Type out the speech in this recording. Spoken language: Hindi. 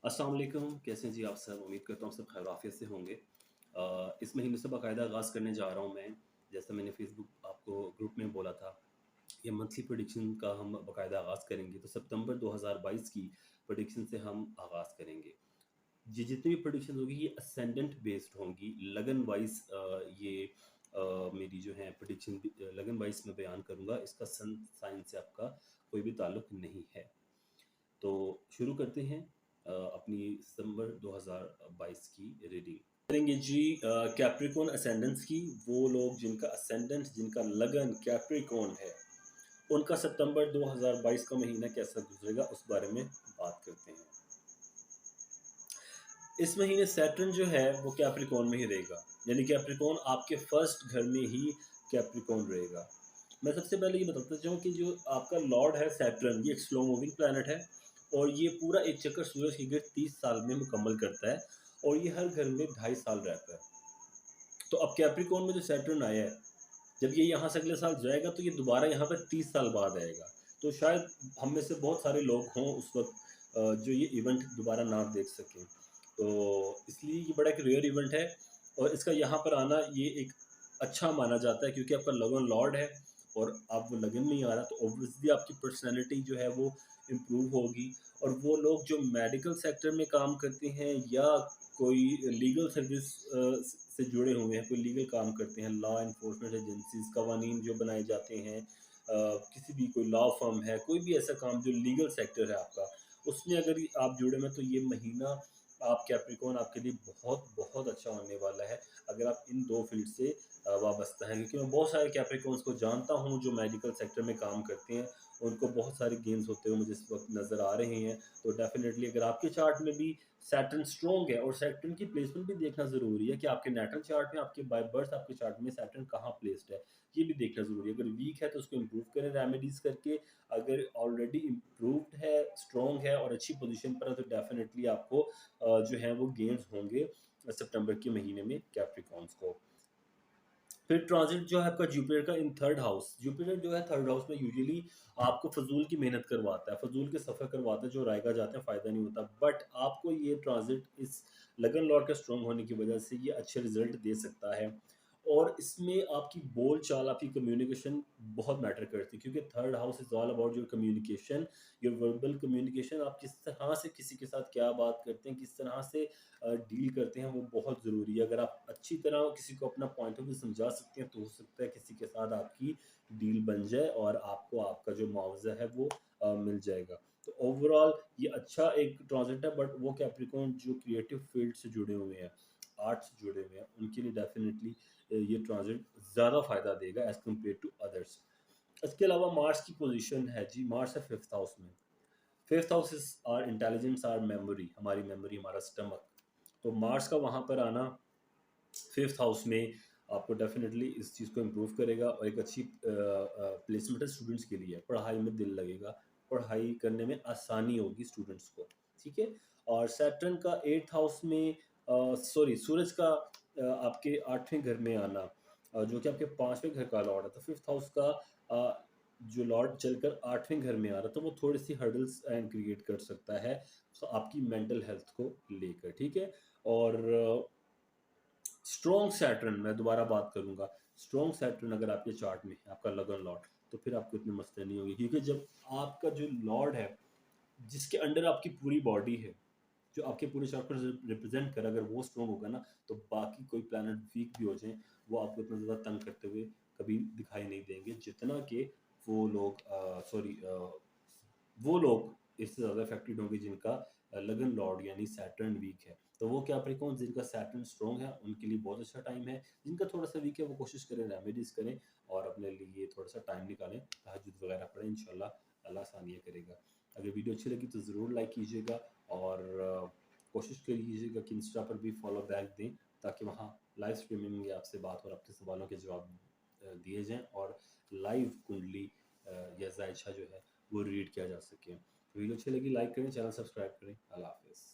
अस्सलाम वालेकुम, कैसे हैं जी आप सब? उम्मीद करता हूँ सब खैर आफ़ियत से होंगे। इस महीने से बाकायदा आगाज़ करने जा रहा हूँ मैं, जैसा मैंने फ़ेसबुक आपको ग्रुप में बोला था, ये मंथली प्रेडिक्शन का हम बाकायदा आगाज़ करेंगे। तो सितंबर 2022 की प्रेडिक्शन से हम आगाज़ करेंगे। जी, जितनी भी प्रेडिक्शन होगी ये असेंडेंट बेस्ड होंगी, लगन वाइज़ ये मेरी जो है प्रेडिक्शन लगन वाइज़ मैं बयान करूँगा, इसका सन साइन से आपका कोई भी ताल्लुक नहीं है। तो शुरू करते हैं अपनी सितंबर 2022 की रीडिंग करेंगे जी। कैप्रिकॉन असेंडेंस की, वो लोग जिनका असेंडेंट जिनका लगन कैप्रिकॉन है, उनका सितंबर 2022 का महीना कैसा गुजरेगा उस बारे में बात करते हैं। इस महीने सैटर्न जो है वो कैप्रिकॉन में ही रहेगा, यानी कैप्रिकॉन आपके फर्स्ट घर में ही कैप्रिकॉन रहेगा। मैं सबसे पहले ये बताता चाहूँ कि जो आपका लॉर्ड है सैटर्न, ये एक स्लो मूविंग प्लैनेट है और ये पूरा एक चक्कर सूरज के गिर्द 30 साल में मुकम्मल करता है और ये हर घर में 2.5 साल रहता है। तो अब कैप्रिकॉन में जो सैटर्न आया है, जब ये यहाँ से अगले साल जाएगा तो ये दोबारा यहाँ पर 30 साल बाद आएगा। तो शायद हम में से बहुत सारे लोग हों उस वक़्त जो ये इवेंट दोबारा ना देख सकें। तो इसलिए ये बड़ा एक रेयर इवेंट है और इसका यहाँ पर आना ये एक अच्छा माना जाता है क्योंकि आपका लगन लॉर्ड है और आप वो लगन में ही आ रहा, तो ऑब्वियसली आपकी पर्सनैलिटी जो है वो इम्प्रूव होगी। और वो लोग जो मेडिकल सेक्टर में काम करते हैं या कोई लीगल सर्विस से जुड़े हुए हैं, कोई लीगल काम करते हैं, लॉ इन्फोर्समेंट एजेंसीज, कवानीन जो बनाए जाते हैं, किसी भी कोई लॉ फर्म है, कोई भी ऐसा काम जो लीगल सेक्टर है आपका, उसमें अगर आप जुड़े हैं तो ये महीना आप कैप्रिकॉन आपके लिए बहुत बहुत अच्छा होने वाला है अगर आप इन दो फील्ड से वाबस्ता हैं। क्योंकि मैं बहुत सारे कैप्रिकॉन्स को जानता हूँ जो मेडिकल सेक्टर में काम करते हैं, उनको बहुत सारे गेम्स होते हुए मुझे इस वक्त नज़र आ रहे हैं। तो डेफिनेटली अगर आपके चार्ट में भी सैटर्न स्ट्रॉन्ग है, और सैटर्न की प्लेसमेंट भी देखना ज़रूरी है कि आपके नेटल चार्ट में, आपके बाय बर्थ आपके चार्ट में सैटर्न कहाँ प्लेस्ड है, ये भी देखना ज़रूरी है। अगर वीक है तो उसको इम्प्रूव करें रेमेडीज़ करके, अगर ऑलरेडी इम्प्रूव्ड है, स्ट्रॉन्ग है और अच्छी पोजीशन पर है तो डेफिनेटली आपको जो है वो गेन्स होंगे सितंबर के महीने में कैप्रिकॉन्स को। फिर ट्रांजिट जो है आपका जुपिटर का इन थर्ड हाउस, जुपिटर जो है थर्ड हाउस में यूजुअली आपको फजूल की मेहनत करवाता है, फजूल के सफ़र करवाता है, जो रायगा जाते हैं फ़ायदा नहीं होता। बट आपको ये ट्रांजिट इस लगन लॉर्ड के स्ट्रॉन्ग होने की वजह से ये अच्छे रिजल्ट दे सकता है। और इसमें आपकी बोल चाल, आपकी कम्युनिकेशन बहुत मैटर करती है क्योंकि third house is all about your communication, your verbal communication. आप किस तरह से किसी के साथ क्या बात करते हैं, किस तरह से डील करते हैं, वो बहुत ज़रूरी है। अगर आप अच्छी तरह किसी को अपना पॉइंट ऑफ व्यू समझा सकते हैं तो हो सकता है किसी के साथ आपकी डील बन जाए और आपको आपका जो मुआवजा है वो मिल जाएगा। तो ओवरऑल ये अच्छा एक ट्रांजिट है, बट वो कैप्रिकॉर्न जो क्रिएटिव फील्ड से जुड़े हुए हैं, आर्ट से जुड़े हुए हैं, उनके लिए डेफिनेटली ये ट्रांजिट ज़्यादा फ़ायदा देगा एज़ कम्पेयर टू अदर्स। इसके अलावा मार्स की पोजीशन है जी, मार्स है 5th हाउस में। 5th house is our intelligence, our memory, हमारी मेमोरी, हमारा स्टमक। तो मार्स का वहाँ पर आना 5th हाउस में आपको डेफिनेटली इस चीज़ को इम्प्रूव करेगा और एक अच्छी प्लेसमेंट है स्टूडेंट्स के लिए, पढ़ाई में दिल लगेगा, पढ़ाई करने में आसानी होगी स्टूडेंट्स को, ठीक है। और सैटर्न का 8th हाउस में सॉरी सूरज का आपके 8वें घर में आना, जो कि आपके 5वें घर का लॉर्ड है, तो 5th हाउस का जो लॉर्ड चलकर 8वें घर में आ रहा, तो वो थोड़ी सी हर्डल्स क्रिएट कर सकता है तो आपकी मेंटल हेल्थ को लेकर, ठीक है। और स्ट्रॉन्ग सैटर्न, मैं दोबारा बात करूंगा, स्ट्रॉन्ग सैटर्न अगर आपके चार्ट में है, आपका लगन लॉर्ड, तो फिर आपको इतने मसले नहीं होंगे क्योंकि जब आपका जो लॉर्ड है, जिसके अंडर आपकी पूरी बॉडी है, जो आपके पूरे चार्ट को रिप्रेजेंट कर, अगर वो स्ट्रॉन्ग होगा ना, तो बाकी कोई प्लैनेट वीक भी हो जाए वो आपको इतना ज़्यादा तंग करते हुए कभी दिखाई नहीं देंगे जितना कि वो लोग सॉरी वो लोग इससे ज़्यादा अफेक्टेड होंगे जिनका लगन लॉर्ड यानी सैटर्न वीक है। तो वो कैप्रिकॉर्न जिनका सैटर्न स्ट्रॉन्ग है उनके लिए बहुत अच्छा टाइम है, जिनका थोड़ा सा वीक है वो कोशिश करें रेमेडीज करें और अपने लिए थोड़ा सा टाइम निकालें, तहज्जुद वगैरह पढ़ें, इंशाल्लाह अल्लाह आसानियाँ करेगा। अगर वीडियो अच्छी लगी तो ज़रूर लाइक कीजिएगा और कोशिश कीजिएगा कि इंस्टा पर भी फॉलो बैक दें ताकि वहाँ लाइव स्ट्रीमिंग में आपसे बात और आपके सवालों के जवाब दिए जाएँ और लाइव कुंडली या जायशा जो है वो रीड किया जा सके। वीडियो अच्छी लगी लाइक करें, चैनल सब्सक्राइब करें। अल्लाह हाफ़िज़।